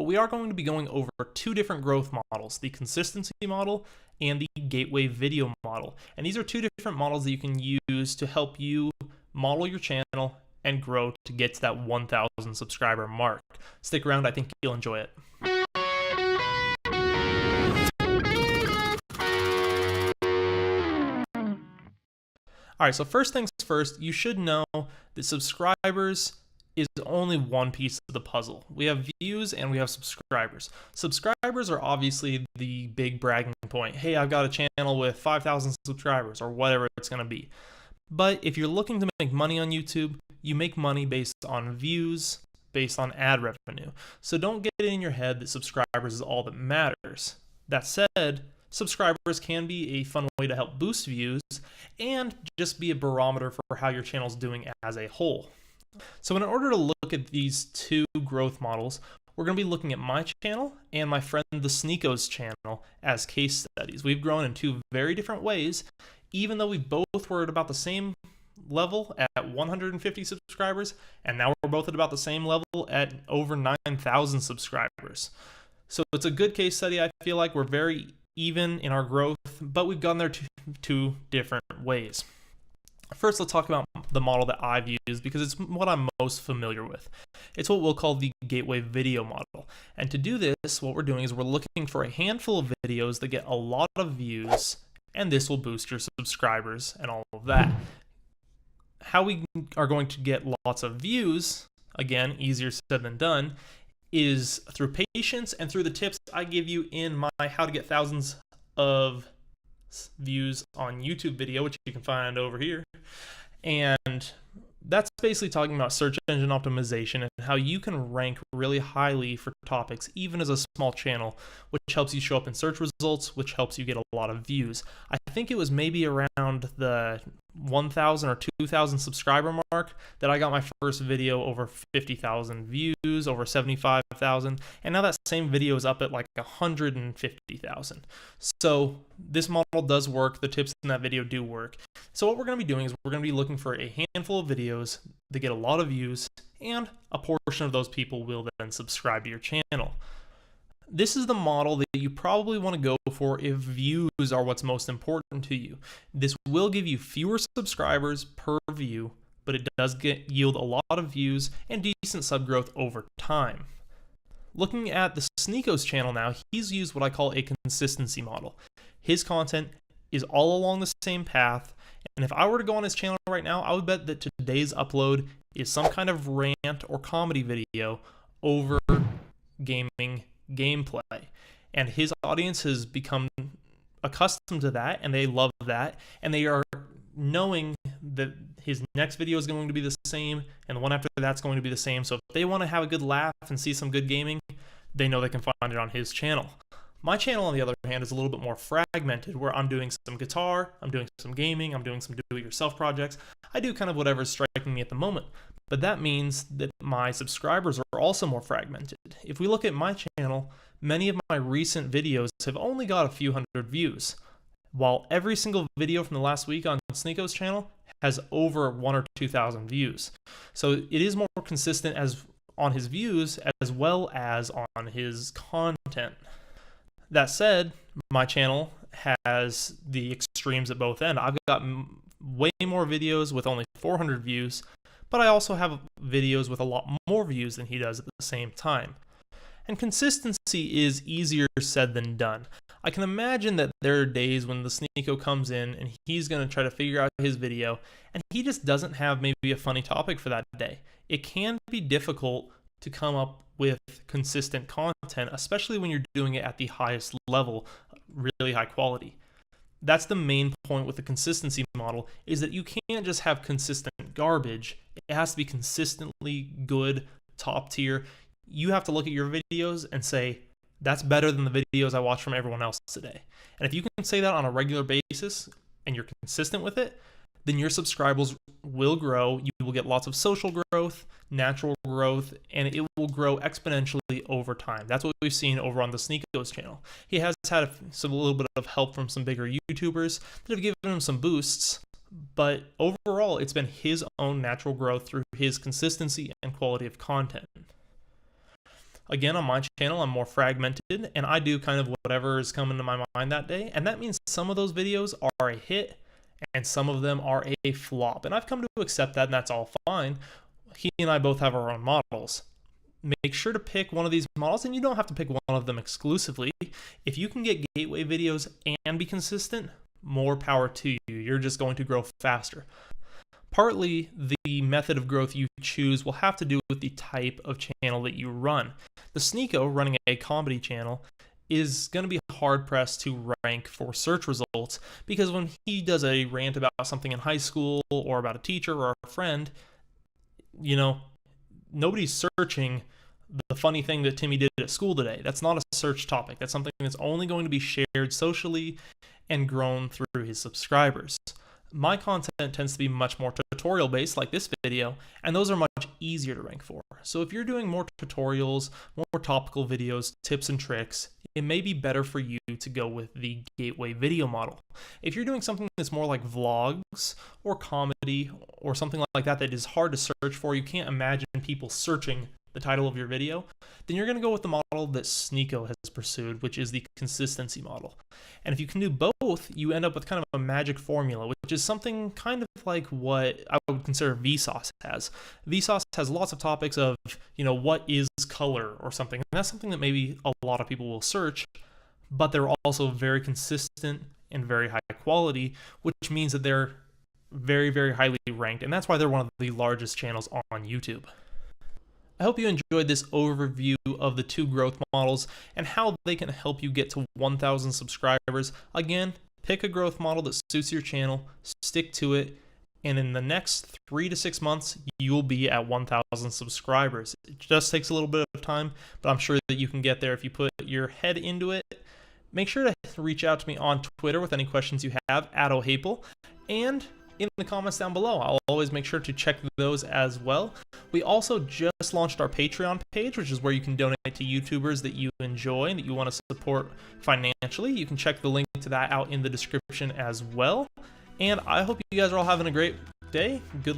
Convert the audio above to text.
but we are going to be going over two different growth models, the consistency model and the gateway video model. And these are two different models that you can use to help you model your channel and grow to get to that 1,000 subscriber mark. Stick around, I think you'll enjoy it. Alright, so first things first, you should know that subscribers is only one piece of the puzzle. We have views and we have subscribers. Subscribers are obviously the big bragging point. Hey, I've got a channel with 5,000 subscribers or whatever it's going to be. But if you're looking to make money on YouTube, you make money based on views, based on ad revenue. So don't get it in your head that subscribers is all that matters. That said, subscribers can be a fun way to help boost views and just be a barometer for how your channel is doing as a whole. So in order to look at these two growth models, we're going to be looking at my channel and my friend the Sneako's channel as case studies. We've grown in two very different ways, even though we both were at about the same level at 150 subscribers, and now we're both at about the same level at over 9,000 subscribers. So it's a good case study. I feel like we're very even in our growth, but we've gone there two different ways. First, let's talk about the model that I've used because it's what I'm most familiar with. It's what we'll call the gateway video model. And to do this, what we're doing is we're looking for a handful of videos that get a lot of views, and this will boost your subscribers and all of that. How we are going to get lots of views, again, easier said than done, is through patience and through the tips I give you in my How to Get Thousands of Views on YouTube video, which you can find over here. And that's basically talking about search engine optimization and how you can rank really highly for topics, even as a small channel, which helps you show up in search results, which helps you get a lot of views. I think it was maybe around the 1,000 or 2,000 subscriber mark that I got my first video over 50,000 views, over 75,000, and now that same video is up at like 150,000. So this model does work. The tips in that video do work. So what we're going to be doing is we're going to be looking for a handful of videos that get a lot of views, and a portion of those people will then subscribe to your channel. This is the model that you probably want to go for if views are what's most important to you. This will give you fewer subscribers per view, but it does yield a lot of views and decent sub growth over time. Looking at the Sneako's channel now, he's used what I call a consistency model. His content is all along the same path, and if I were to go on his channel right now, I would bet that today's upload is some kind of rant or comedy video over gaming gameplay, and his audience has become accustomed to that, and they love that, and they are knowing that his next video is going to be the same, and the one after that's going to be the same. So if they want to have a good laugh and see some good gaming, they know they can find it on his channel. My channel, on the other hand, is a little bit more fragmented, where I'm doing some guitar, I'm doing some gaming, I'm doing some do-it-yourself projects. I do kind of whatever's striking me at the moment. But that means that my subscribers are also more fragmented. If we look at my channel, many of my recent videos have only got a few hundred views, while every single video from the last week on Sneako's channel has over 1,000 or 2,000 views. So it is more consistent as on his views as well as on his content. That said, my channel has the extremes at both ends. I've got way more videos with only 400 views, but I also have videos with a lot more views than he does at the same time. And consistency is easier said than done. I can imagine that there are days when the Sneako comes in and he's going to try to figure out his video, and he just doesn't have maybe a funny topic for that day. It can be difficult to come up with consistent content, especially when you're doing it at the highest level, really high quality. That's the main point with the consistency model, is that you can't just have consistent garbage. It has to be consistently good, top tier. You have to look at your videos and say, that's better than the videos I watch from everyone else today. And if you can say that on a regular basis and you're consistent with it, then your subscribers will grow. You will get lots of social growth, natural growth, and it will grow exponentially over time. That's what we've seen over on the Sneako's channel. He has had a little bit of help from some bigger YouTubers that have given him some boosts, but overall, it's been his own natural growth through his consistency and quality of content. Again, on my channel, I'm more fragmented, and I do kind of whatever is coming to my mind that day, and that means some of those videos are a hit, and some of them are a flop, and I've come to accept that, and that's all fine. He and I both have our own models. Make sure to pick one of these models, and you don't have to pick one of them exclusively. If you can get gateway videos and be consistent, more power to you. You're just going to grow faster. Partly, the method of growth you choose will have to do with the type of channel that you run. The Sneeko, running a comedy channel, is going to be hard pressed to rank for search results, because when he does a rant about something in high school or about a teacher or a friend, nobody's searching the funny thing that Timmy did at school today. That's not a search topic. That's something that's only going to be shared socially and grown through his subscribers. My content tends to be much more tutorial based, like this video, and those are much easier to rank for. So if you're doing more tutorials, more topical videos, tips and tricks, it may be better for you to go with the gateway video model. If you're doing something that's more like vlogs or comedy or something like that that is hard to search for, you can't imagine people searching the title of your video, then you're going to go with the model that Sneeko has pursued, which is the consistency model. And if you can do both, you end up with kind of a magic formula, which is something kind of like what I would consider Vsauce has. Vsauce has lots of topics of, what is color or something. And that's something that maybe a lot of people will search, but they're also very consistent and very high quality, which means that they're very, very highly ranked. And that's why they're one of the largest channels on YouTube. I hope you enjoyed this overview of the two growth models and how they can help you get to 1,000 subscribers. Again, pick a growth model that suits your channel, stick to it, and in the next 3 to 6 months, you'll be at 1,000 subscribers. It just takes a little bit of time, but I'm sure that you can get there if you put your head into it. Make sure to reach out to me on Twitter with any questions you have, @ohapel, and in the comments down below. I'll always make sure to check those as well. We also just launched our Patreon page, which is where you can donate to YouTubers that you enjoy and that you want to support financially. You can check the link to that out in the description as well. And I hope you guys are all having a great day. Good